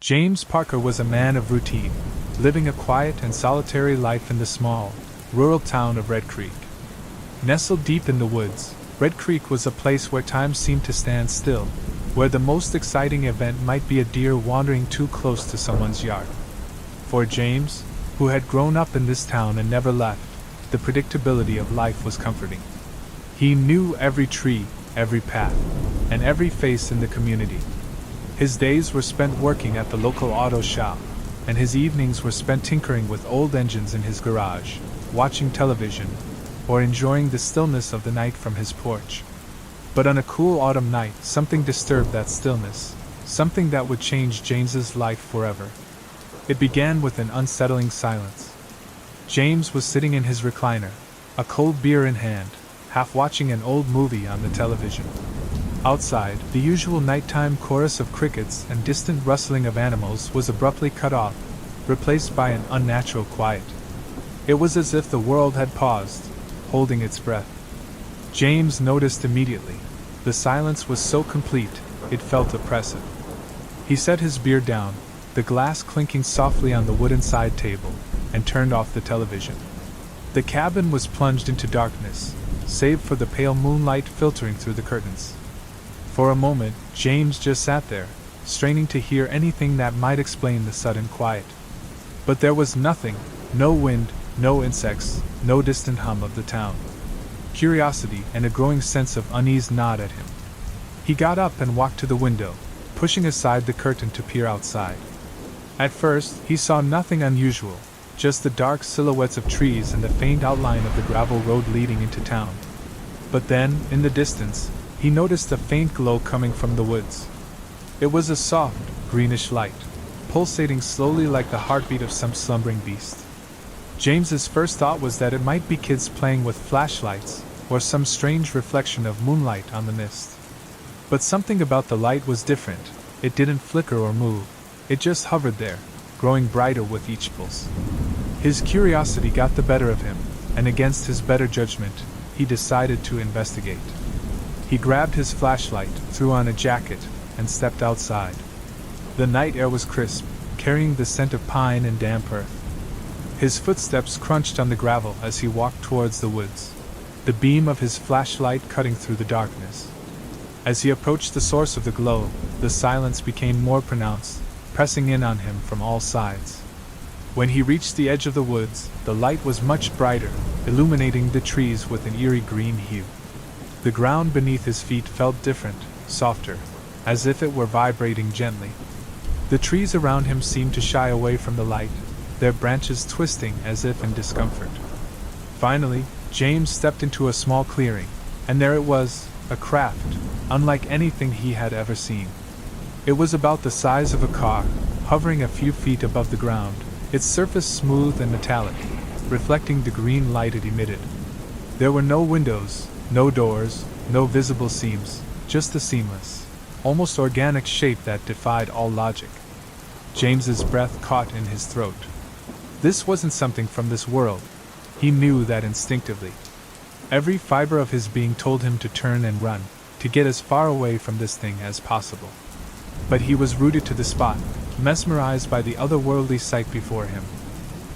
James Parker was a man of routine, living a quiet and solitary life in the small, rural town of Red Creek. Nestled deep in the woods, Red Creek was a place where time seemed to stand still, where the most exciting event might be a deer wandering too close to someone's yard. For James, who had grown up in this town and never left, the predictability of life was comforting. He knew every tree, every path, and every face in the community. His days were spent working at the local auto shop, and his evenings were spent tinkering with old engines in his garage, watching television, or enjoying the stillness of the night from his porch. But on a cool autumn night, something disturbed that stillness, something that would change James's life forever. It began with an unsettling silence. James was sitting in his recliner, a cold beer in hand, half watching an old movie on the television. Outside, the usual nighttime chorus of crickets and distant rustling of animals was abruptly cut off, replaced by an unnatural quiet. It was as if the world had paused, holding its breath. James noticed immediately. The silence was so complete, it felt oppressive. He set his beer down, the glass clinking softly on the wooden side table, and turned off the television. The cabin was plunged into darkness, save for the pale moonlight filtering through the curtains. For a moment, James just sat there, straining to hear anything that might explain the sudden quiet. But there was nothing, no wind, no insects, no distant hum of the town. Curiosity and a growing sense of unease gnawed at him. He got up and walked to the window, pushing aside the curtain to peer outside. At first, he saw nothing unusual, just the dark silhouettes of trees and the faint outline of the gravel road leading into town. But then, in the distance, he noticed a faint glow coming from the woods. It was a soft, greenish light, pulsating slowly like the heartbeat of some slumbering beast. James's first thought was that it might be kids playing with flashlights, or some strange reflection of moonlight on the mist. But something about the light was different. It didn't flicker or move. It just hovered there, growing brighter with each pulse. His curiosity got the better of him, and against his better judgment, he decided to investigate. He grabbed his flashlight, threw on a jacket, and stepped outside. The night air was crisp, carrying the scent of pine and damp earth. His footsteps crunched on the gravel as he walked towards the woods, the beam of his flashlight cutting through the darkness. As he approached the source of the glow, the silence became more pronounced, pressing in on him from all sides. When he reached the edge of the woods, the light was much brighter, illuminating the trees with an eerie green hue. The ground beneath his feet felt different, softer, as if it were vibrating gently. The trees around him seemed to shy away from the light, their branches twisting as if in discomfort. Finally, James stepped into a small clearing, and there it was, a craft, unlike anything he had ever seen. It was about the size of a car, hovering a few feet above the ground, its surface smooth and metallic, reflecting the green light it emitted. There were no windows, no doors, no visible seams, just a seamless, almost organic shape that defied all logic. James's breath caught in his throat. This wasn't something from this world. He knew that instinctively. Every fiber of his being told him to turn and run, to get as far away from this thing as possible. But he was rooted to the spot, mesmerized by the otherworldly sight before him.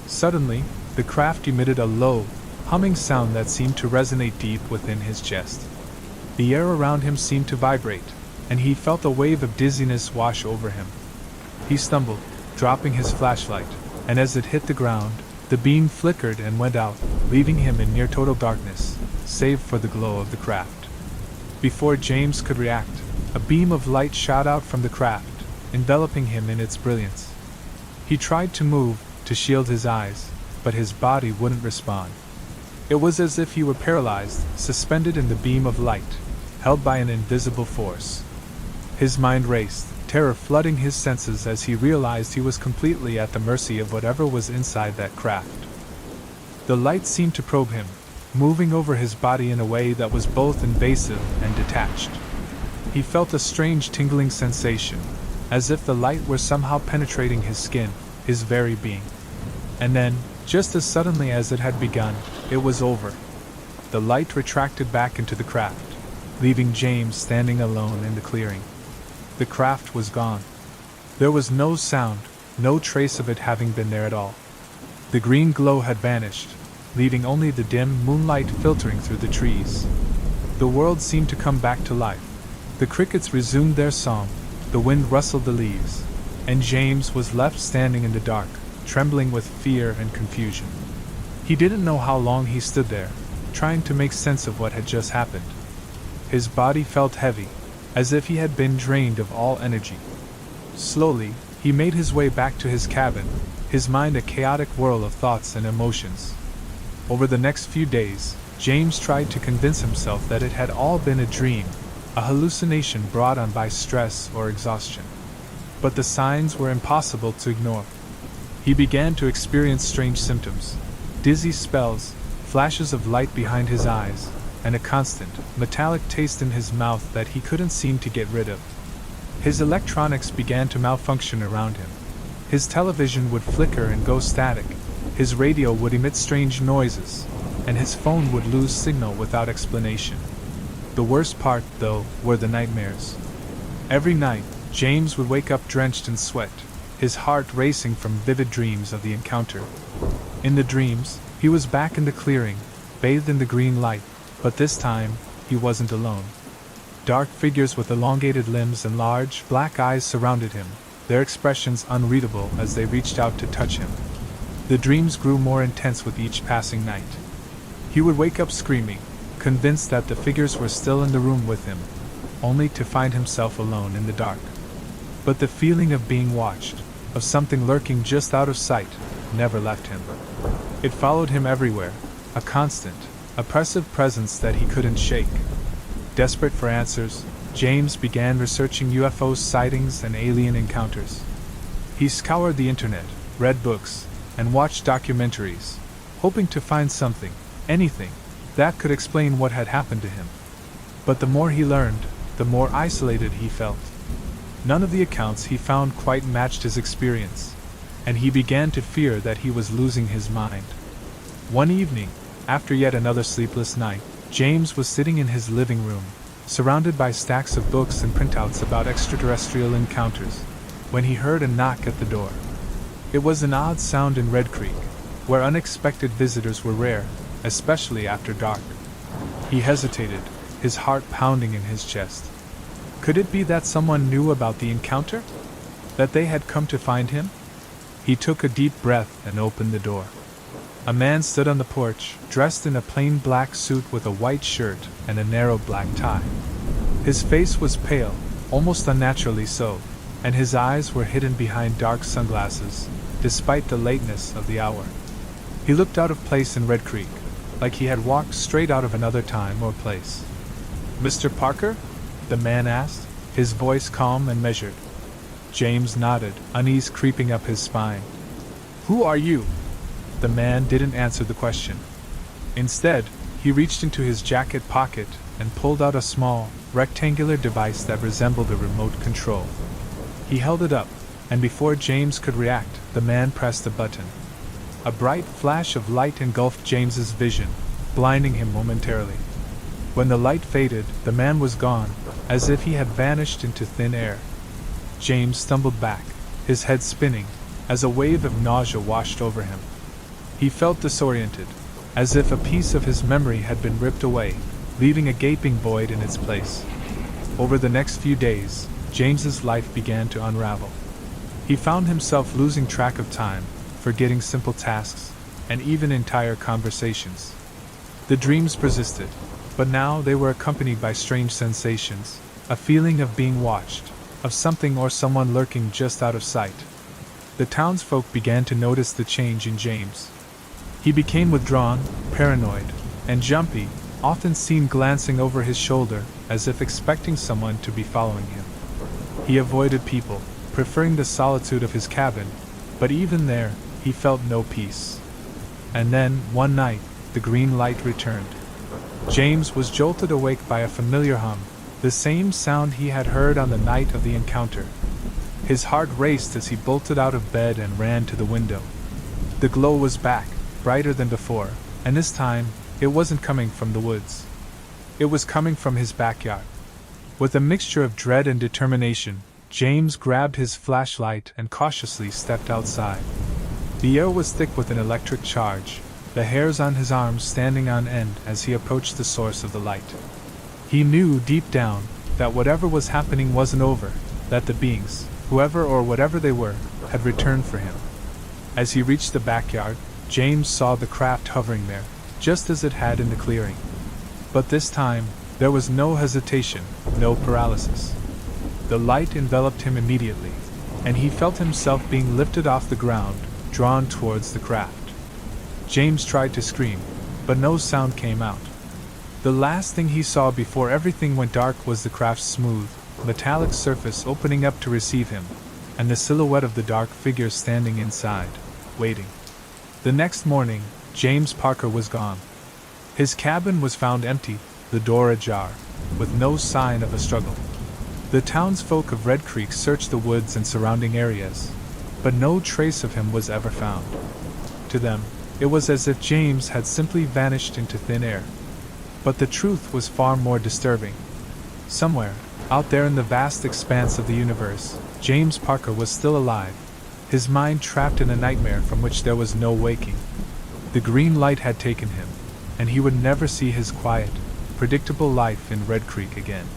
Suddenly, the craft emitted a low, humming sound that seemed to resonate deep within his chest. The air around him seemed to vibrate, and he felt a wave of dizziness wash over him. He stumbled, dropping his flashlight, and as it hit the ground, the beam flickered and went out, leaving him in near total darkness, save for the glow of the craft. Before James could react, a beam of light shot out from the craft, enveloping him in its brilliance. He tried to move, to shield his eyes, but his body wouldn't respond. It was as if he were paralyzed, suspended in the beam of light, held by an invisible force. His mind raced, terror flooding his senses as he realized he was completely at the mercy of whatever was inside that craft. The light seemed to probe him, moving over his body in a way that was both invasive and detached. He felt a strange tingling sensation, as if the light were somehow penetrating his skin, his very being. And then, just as suddenly as it had begun, it was over. The light retracted back into the craft, leaving James standing alone in the clearing. The craft was gone. There was no sound, no trace of it having been there at all. The green glow had vanished, leaving only the dim moonlight filtering through the trees. The world seemed to come back to life. The crickets resumed their song, the wind rustled the leaves, and James was left standing in the dark, trembling with fear and confusion. He didn't know how long he stood there, trying to make sense of what had just happened. His body felt heavy, as if he had been drained of all energy. Slowly, he made his way back to his cabin, his mind a chaotic whirl of thoughts and emotions. Over the next few days, James tried to convince himself that it had all been a dream, a hallucination brought on by stress or exhaustion. But the signs were impossible to ignore. He began to experience strange symptoms: dizzy spells, flashes of light behind his eyes, and a constant, metallic taste in his mouth that he couldn't seem to get rid of. His electronics began to malfunction around him. His television would flicker and go static, his radio would emit strange noises, and his phone would lose signal without explanation. The worst part, though, were the nightmares. Every night, James would wake up drenched in sweat, his heart racing from vivid dreams of the encounter. In the dreams, he was back in the clearing, bathed in the green light, but this time, he wasn't alone. Dark figures with elongated limbs and large, black eyes surrounded him, their expressions unreadable as they reached out to touch him. The dreams grew more intense with each passing night. He would wake up screaming, convinced that the figures were still in the room with him, only to find himself alone in the dark. But the feeling of being watched, of something lurking just out of sight, never left him. It followed him everywhere, a constant, oppressive presence that he couldn't shake. Desperate for answers, James began researching UFO sightings and alien encounters. He scoured the internet, read books, and watched documentaries, hoping to find something, anything, that could explain what had happened to him. But the more he learned, the more isolated he felt. None of the accounts he found quite matched his experience, and he began to fear that he was losing his mind. One evening, after yet another sleepless night, James was sitting in his living room, surrounded by stacks of books and printouts about extraterrestrial encounters, when he heard a knock at the door. It was an odd sound in Red Creek, where unexpected visitors were rare, especially after dark. He hesitated, his heart pounding in his chest. Could it be that someone knew about the encounter? That they had come to find him? He took a deep breath and opened the door. A man stood on the porch, dressed in a plain black suit with a white shirt and a narrow black tie. His face was pale, almost unnaturally so, and his eyes were hidden behind dark sunglasses, despite the lateness of the hour. He looked out of place in Red Creek, like he had walked straight out of another time or place. "Mr. Parker?" the man asked, his voice calm and measured. James nodded, unease creeping up his spine. "Who are you?" The man didn't answer the question. Instead, he reached into his jacket pocket and pulled out a small, rectangular device that resembled a remote control. He held it up, and before James could react, the man pressed a button. A bright flash of light engulfed James's vision, blinding him momentarily. When the light faded, the man was gone, as if he had vanished into thin air. James stumbled back, his head spinning, as a wave of nausea washed over him. He felt disoriented, as if a piece of his memory had been ripped away, leaving a gaping void in its place. Over the next few days, James's life began to unravel. He found himself losing track of time, forgetting simple tasks, and even entire conversations. The dreams persisted, but now they were accompanied by strange sensations, a feeling of being watched, of something or someone lurking just out of sight. The townsfolk began to notice the change in James. He became withdrawn, paranoid, and jumpy, often seen glancing over his shoulder, as if expecting someone to be following him. He avoided people, preferring the solitude of his cabin, but even there, he felt no peace. And then, one night, the green light returned. James was jolted awake by a familiar hum, the same sound he had heard on the night of the encounter. His heart raced as he bolted out of bed and ran to the window. The glow was back, brighter than before, and this time, it wasn't coming from the woods. It was coming from his backyard. With a mixture of dread and determination, James grabbed his flashlight and cautiously stepped outside. The air was thick with an electric charge, the hairs on his arms standing on end as he approached the source of the light. He knew deep down that whatever was happening wasn't over, that the beings, whoever or whatever they were, had returned for him. As he reached the backyard, James saw the craft hovering there, just as it had in the clearing. But this time, there was no hesitation, no paralysis. The light enveloped him immediately, and he felt himself being lifted off the ground, drawn towards the craft. James tried to scream, but no sound came out. The last thing he saw before everything went dark was the craft's smooth, metallic surface opening up to receive him, and the silhouette of the dark figure standing inside, waiting. The next morning, James Parker was gone. His cabin was found empty, the door ajar, with no sign of a struggle. The townsfolk of Red Creek searched the woods and surrounding areas, but no trace of him was ever found. To them, it was as if James had simply vanished into thin air. But the truth was far more disturbing. Somewhere, out there in the vast expanse of the universe, James Parker was still alive, his mind trapped in a nightmare from which there was no waking. The green light had taken him, and he would never see his quiet, predictable life in Red Creek again.